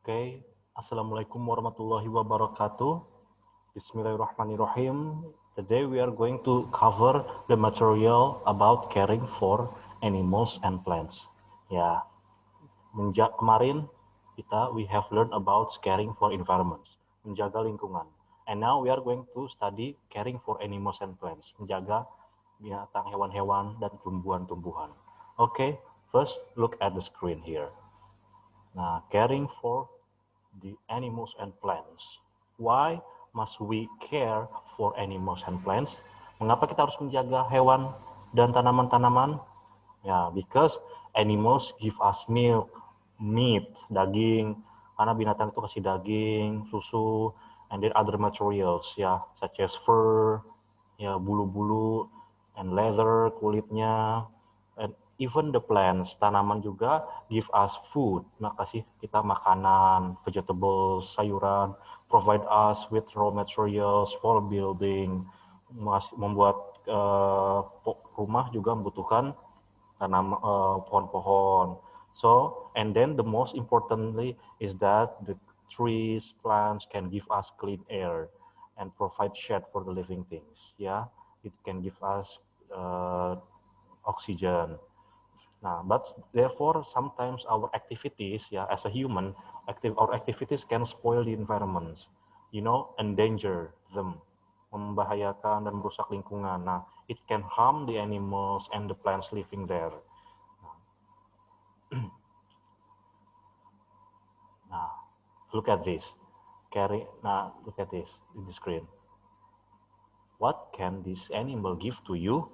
Okay, Assalamualaikum warahmatullahi wabarakatuh. Bismillahirrahmanirrahim. Today we are going to cover the material about caring for animals and plants. Ya, kemarin we have learned about caring for environments, menjaga lingkungan. And now we are going to study caring for animals and plants, menjaga binatang, hewan-hewan, dan tumbuhan-tumbuhan. Okay, first look at the screen here. Nah, caring for the animals and plants. Why must we care for animals and plants? Mengapa kita harus menjaga hewan dan tanaman-tanaman? Ya, because animals give us milk, meat, daging. Karena binatang itu kasih daging, susu, and then other materials, ya, such as fur, ya, bulu-bulu, and leather, kulitnya, and even the plants, tanaman juga give us food, kasih kita makanan, vegetables, sayuran, provide us with raw materials for building, membuat rumah juga membutuhkan tanam pohon-pohon. So, and then the most importantly is that the trees, plants can give us clean air and provide shade for the living things. Yeah, it can give us oxygen. Nah, but therefore sometimes our activities, yeah, as a human, our activities can spoil the environment, endanger them, membahayakan dan merusak lingkungan. Nah, it can harm the animals and the plants living there. Nah, look at this. Look at this in the screen. What can this animal give to you?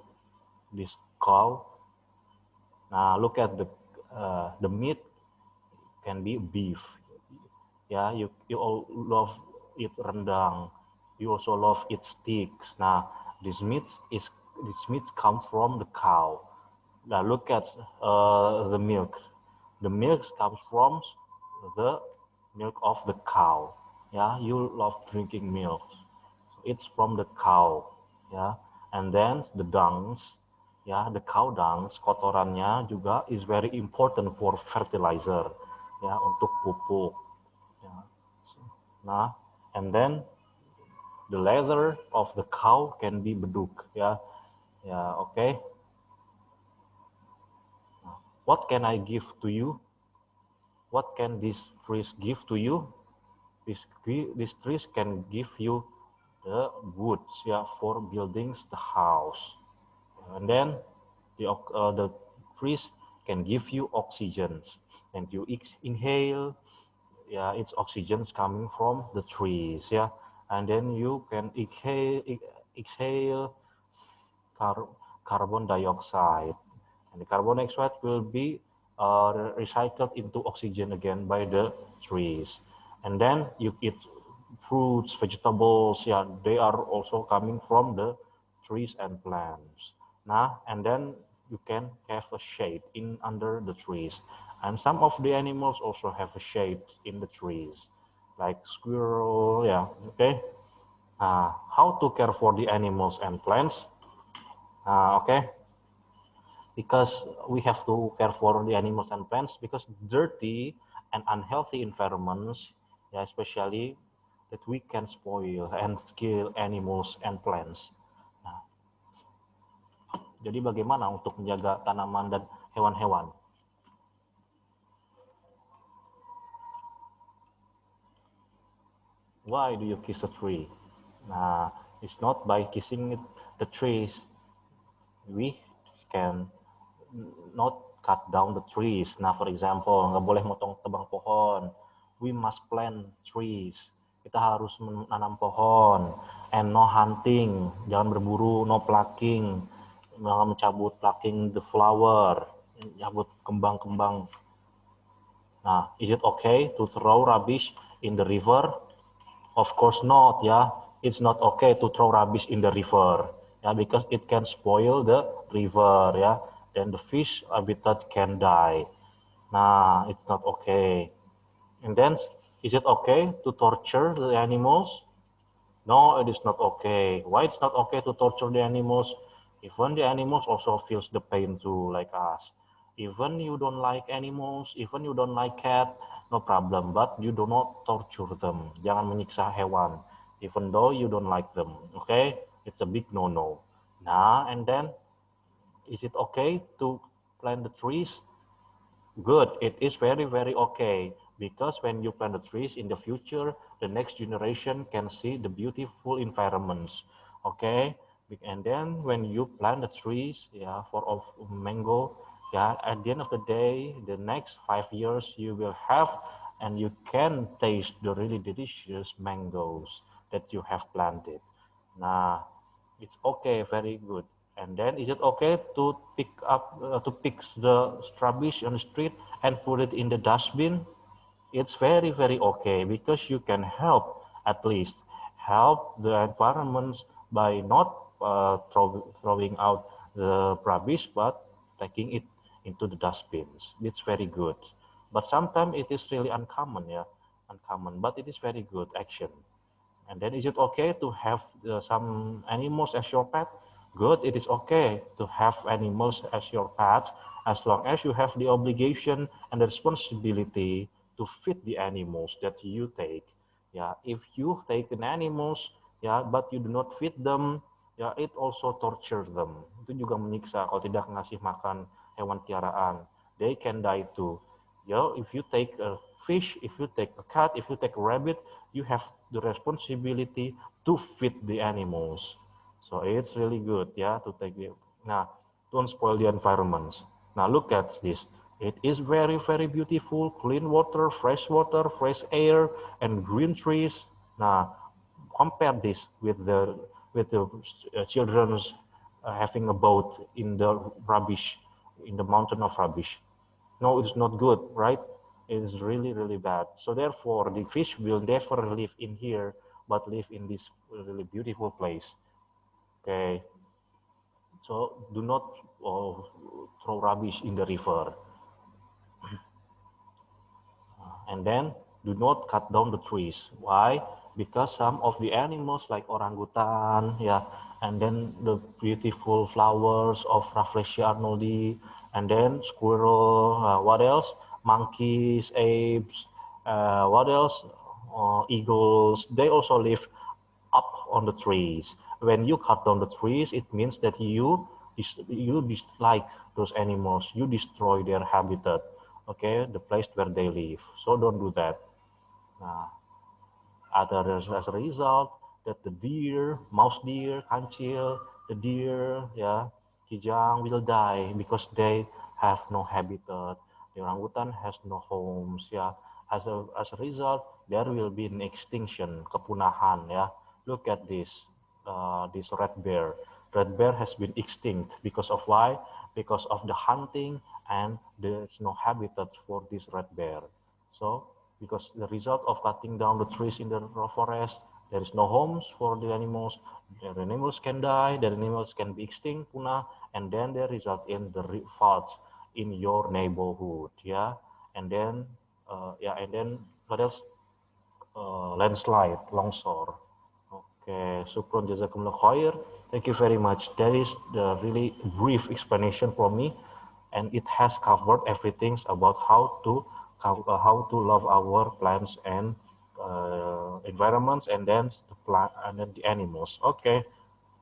This cow. Now look at the meat can be beef. Yeah, you all love it rendang. You also love it steaks. Now this meat comes from the cow. Now look at the milk. The milk comes from the milk of the cow. Yeah, you love drinking milk. It's from the cow. Yeah, and then the dungs. Ya, the cow dungs, kotorannya juga is very important for fertilizer, ya, untuk pupuk. Ya. Nah, and then the leather of the cow can be beduk, ya, ya, oke. Okay. What can I give to you? What can these trees give to you? These trees can give you the woods, ya, for buildings, the house, and then the trees can give you oxygen, and you inhale, yeah, it's oxygen coming from the trees, yeah, and then you can exhale carbon dioxide, and the carbon dioxide will be recycled into oxygen again by the trees, and then you eat fruits, vegetables, yeah, they are also coming from the trees and plants. Nah, and then you can have a shade in under the trees. And some of the animals also have a shade in the trees, like squirrel, yeah, okay. How to care for the animals and plants? Okay, because we have to care for the animals and plants because dirty and unhealthy environments, yeah, especially that we can spoil and kill animals and plants. Nah, jadi bagaimana untuk menjaga tanaman dan hewan-hewan? Why do you kiss a tree? Nah, it's not by kissing the trees. We can not cut down the trees. Nah, for example, nggak boleh motong tebang pohon. We must plant trees. Kita harus menanam pohon. And no hunting, jangan berburu, no plucking, jangan mencabut plucking the flower, cabut kembang-kembang. Nah, is it okay to throw rubbish in the river? Of course not, yeah. It's not okay to throw rubbish in the river, yeah, because it can spoil the river, yeah. Then the fish habitat can die. Nah, it's not okay. And then, is it okay to torture the animals? No, it is not okay. Why it's not okay to torture the animals? Even the animals also feels the pain too, like us. Even you don't like animals, even you don't like cat, no problem, but you do not torture them. Jangan menyiksa hewan, even though you don't like them. Okay, it's a big no-no. Nah, and then, is it okay to plant the trees? Good, it is very, very okay. Because when you plant the trees in the future, the next generation can see the beautiful environments. Okay, and then when you plant the trees, yeah, for of mango, yeah, at the end of the day, the next 5 years you will have, and you can taste the really delicious mangoes that you have planted. Nah, it's okay, very good. And then, is it okay to pick the rubbish on the street and put it in the dustbin? It's very, very okay, because you can help, at least help the environment by not throwing out the rubbish, but taking it into the dustbins. It's very good. But sometimes it is really uncommon, yeah, uncommon. But it is very good action. And then, is it okay to have some animals as your pet? Good, it is okay to have animals as your pets, as long as you have the obligation and the responsibility to feed the animals that you take. Yeah, if you take an animals, yeah, but you do not feed them, ya it also torture them. Itu juga menyiksa kalau tidak ngasih makan hewan piaraan. They can die too. If you take a fish, if you take a cat, if you take a rabbit, you have the responsibility to feed the animals. So it's really good, yeah, to take it. Now, don't spoil the environments. Now look at this. It is very, very beautiful, clean water, fresh air, and green trees. Now, compare this with the children's having a boat in the rubbish, in the mountain of rubbish. No, it's not good, right? It is really, really bad. So therefore, the fish will never live in here, but live in this really beautiful place. Okay. So do not throw rubbish in the river. And then do not cut down the trees. Why? Because some of the animals like orangutan, yeah, and then the beautiful flowers of Rafflesia arnoldi, and then squirrel, what else? Monkeys, apes, what else? Eagles, they also live up on the trees. When you cut down the trees, it means that you dislike those animals. You destroy their habitat, okay, the place where they live. So don't do that. Nah, as a result, that the deer, mouse deer, kancil, the deer, yeah, kijang will die because they have no habitat. The orangutan has no homes, yeah. As a result, there will be an extinction, kepunahan, yeah. Look at this red bear. Red bear has been extinct because of why? Because of the hunting, and there's no habitat for this red bear. So, because the result of cutting down the trees in the forest, there is no homes for the animals. The animals can die, the animals can be extinct, punah, and then they result in the floods in your neighborhood, yeah. And then, what else? Landslide, longsor. Okay, Sukron Jazakumullah khair. Thank you very much. That is the really brief explanation from me, and it has covered everything about how to love our plants and environments, and then the plant and then the animals. Okay.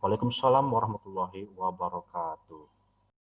Waalaikumsalam warahmatullahi wabarakatuh.